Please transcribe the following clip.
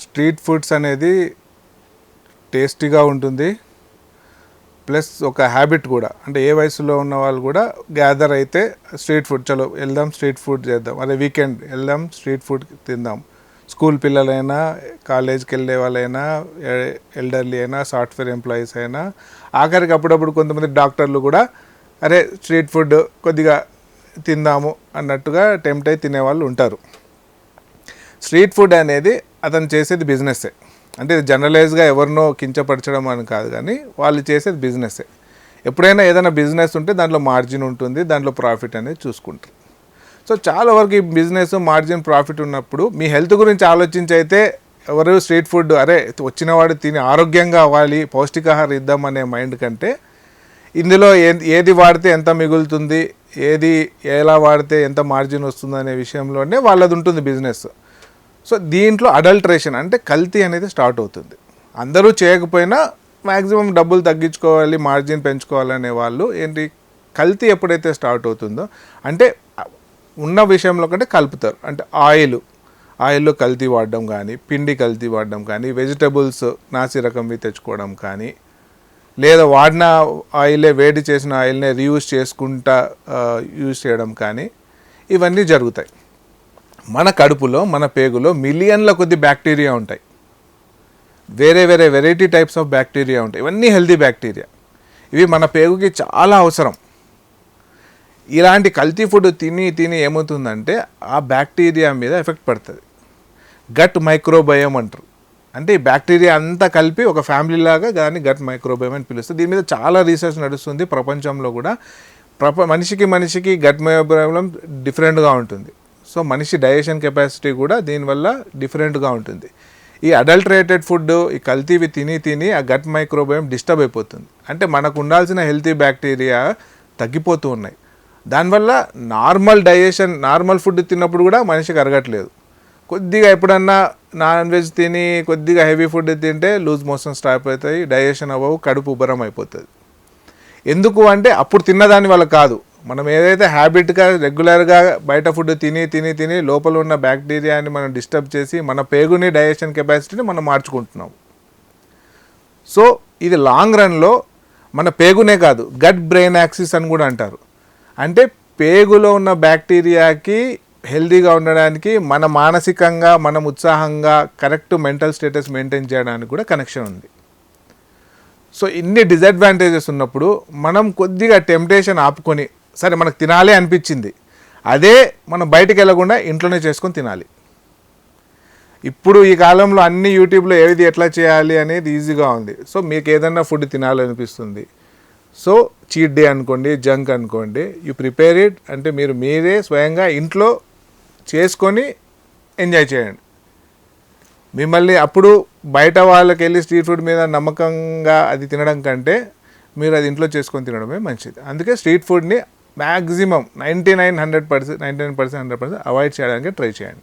Street foods అనేది టేస్టీగా ఉంటుంది, ప్లస్ ఒక హ్యాబిట్ కూడా. అంటే ఏ వయసులో ఉన్న వాళ్ళు కూడా గ్యాదర్ అయితే స్ట్రీట్ ఫుడ్, చలో వెళ్దాం స్ట్రీట్ ఫుడ్ చేద్దాం, అదే వీకెండ్ వెళ్దాం స్ట్రీట్ ఫుడ్ తిందాం. స్కూల్ పిల్లలైనా, కాలేజ్కి వెళ్ళే వాళ్ళైనా, ఎల్డర్లీ అయినా, సాఫ్ట్వేర్ ఎంప్లాయీస్ అయినా, ఆఖరికి అప్పుడప్పుడు కొంతమంది డాక్టర్లు కూడా అరే స్ట్రీట్ ఫుడ్ కొద్దిగా తిందాము అన్నట్టుగా టెంప్ట్ అయి తినేవాళ్ళు ఉంటారు. స్ట్రీట్ ఫుడ్ అనేది అతను చేసేది బిజినెస్సే. అంటే ఇది జనరలైజ్గా ఎవరినో కించపరచడం అని కాదు, కానీ వాళ్ళు చేసేది బిజినెస్సే. ఎప్పుడైనా ఏదైనా బిజినెస్ ఉంటే దాంట్లో మార్జిన్ ఉంటుంది, దాంట్లో ప్రాఫిట్ అనేది చూసుకుంటారు. సో చాలా వరకు ఈ బిజినెస్ మార్జిన్ ప్రాఫిట్ ఉన్నప్పుడు మీ హెల్త్ గురించి ఆలోచించి అయితే ఎవరు స్ట్రీట్ ఫుడ్ అరే వచ్చినవాడు తిని ఆరోగ్యంగా అవ్వాలి, పౌష్టికాహారం ఇద్దామనే మైండ్ కంటే ఇందులో ఏది వాడితే ఎంత మిగులుతుంది, ఏది ఎలా వాడితే ఎంత మార్జిన్ వస్తుంది అనే విషయంలోనే వాళ్ళది ఉంటుంది బిజినెస్. సో దీంట్లో అడల్ట్రేషన్ అంటే కల్తీ అనేది స్టార్ట్ అవుతుంది. అందరూ చేయకపోయినా మ్యాక్సిమం డబ్బులు తగ్గించుకోవాలి, మార్జిన్ పెంచుకోవాలనే వాళ్ళు ఏంటి కల్తీ ఎప్పుడైతే స్టార్ట్ అవుతుందో అంటే ఉన్న విషయంలో కంటే కలుపుతారు. అంటే ఆయిల్లో కల్తీ వాడడం కానీ, పిండి కల్తీ వాడడం కానీ, వెజిటబుల్స్ నాసి రకంవి తెచ్చుకోవడం కానీ, లేదా వాడిన ఆయిలే వేడి చేసిన ఆయిల్నే రీయూజ్ చేసుకుంటా యూజ్ చేయడం కానీ ఇవన్నీ జరుగుతాయి. మన కడుపులో, మన పేగులో మిలియన్ల కొద్ది బ్యాక్టీరియా ఉంటాయి, వేరే వేరే వెరైటీ టైప్స్ ఆఫ్ బ్యాక్టీరియా ఉంటాయి. ఇవన్నీ హెల్తీ బ్యాక్టీరియా, ఇవి మన పేగుకి చాలా అవసరం. ఇలాంటి కల్తీ ఫుడ్ తిని ఏమవుతుందంటే ఆ బ్యాక్టీరియా మీద ఎఫెక్ట్ పడుతుంది. గట్ మైక్రోబయోమ్ అంటారు. అంటే ఈ బ్యాక్టీరియా అంతా కలిపి ఒక ఫ్యామిలీ లాగా దాన్ని గట్ మైక్రోబయోమ్ అని పిలుస్తుంది. దీని మీద చాలా రీసెర్చ్ నడుస్తుంది ప్రపంచంలో కూడా. మనిషికి గట్ మైక్రోబయోమ్ డిఫరెంట్గా ఉంటుంది. సో మనిషి డైజెషన్ కెపాసిటీ కూడా దీనివల్ల డిఫరెంట్గా ఉంటుంది. ఈ అడల్టరేటెడ్ ఫుడ్, ఈ కల్తీవి తిని ఆ గట్ మైక్రోబయోమ్ డిస్టర్బ్ అయిపోతుంది. అంటే మనకు ఉండాల్సిన హెల్తీ బ్యాక్టీరియా తగ్గిపోతూ ఉన్నాయి. దానివల్ల నార్మల్ ఫుడ్ తిన్నప్పుడు కూడా మనిషికి అరగట్లేదు. కొద్దిగా ఎప్పుడన్నా నాన్ వెజ్ తిని కొద్దిగా హెవీ ఫుడ్ తింటే లూజ్ మోషన్ స్టాప్ అవుతాయి, డైజెషన్ అవ్వవు, కడుపు ఉబ్బరం అయిపోతుంది. ఎందుకు అంటే అప్పుడు తిన్నదాని వల్ల కాదు, మనం ఏదైతే హ్యాబిట్గా రెగ్యులర్గా బయట ఫుడ్ తిని లోపల ఉన్న బ్యాక్టీరియాని మనం డిస్టర్బ్ చేసి మన పేగుని, డైజెషన్ కెపాసిటీని మనం మార్చుకుంటున్నాం. సో ఇది లాంగ్ రన్లో మన పేగునే కాదు, గట్ బ్రెయిన్ యాక్సిస్ అని కూడా అంటారు. అంటే పేగులో ఉన్న బ్యాక్టీరియాకి హెల్తీగా ఉండడానికి, మన మానసికంగా మనం ఉత్సాహంగా కరెక్ట్ మెంటల్ స్టేటస్ మెయింటైన్ చేయడానికి కూడా కనెక్షన్ ఉంది. సో ఇన్ని డిసడ్వాంటేజెస్ ఉన్నప్పుడు మనం కొద్దిగా టెంప్టేషన్ ఆపుకొని, సరే మనకు తినాలి అనిపించింది, అదే మనం బయటికి వెళ్ళకుండా ఇంట్లోనే చేసుకొని తినాలి. ఇప్పుడు ఈ కాలంలో అన్ని యూట్యూబ్లో ఏది ఎట్లా చేయాలి అనేది ఈజీగా ఉంది. సో మీకు ఏదన్నా ఫుడ్ తినాలనిపిస్తుంది, సో చీట్ డే అనుకోండి, జంక్ అనుకోండి, యూ ప్రిపేర్ ఇట్. అంటే మీరే స్వయంగా ఇంట్లో చేసుకొని ఎంజాయ్ చేయండి. మిమ్మల్ని అప్పుడు బయట వాళ్ళకి వెళ్ళి స్ట్రీట్ ఫుడ్ మీద నమ్మకంగా అది తినడం కంటే మీరు అది ఇంట్లో చేసుకొని తినడమే మంచిది. అందుకే స్ట్రీట్ ఫుడ్ని మ్యాక్సిమం 99% అవాయిడ్ చేయడానికి ట్రై చేయండి.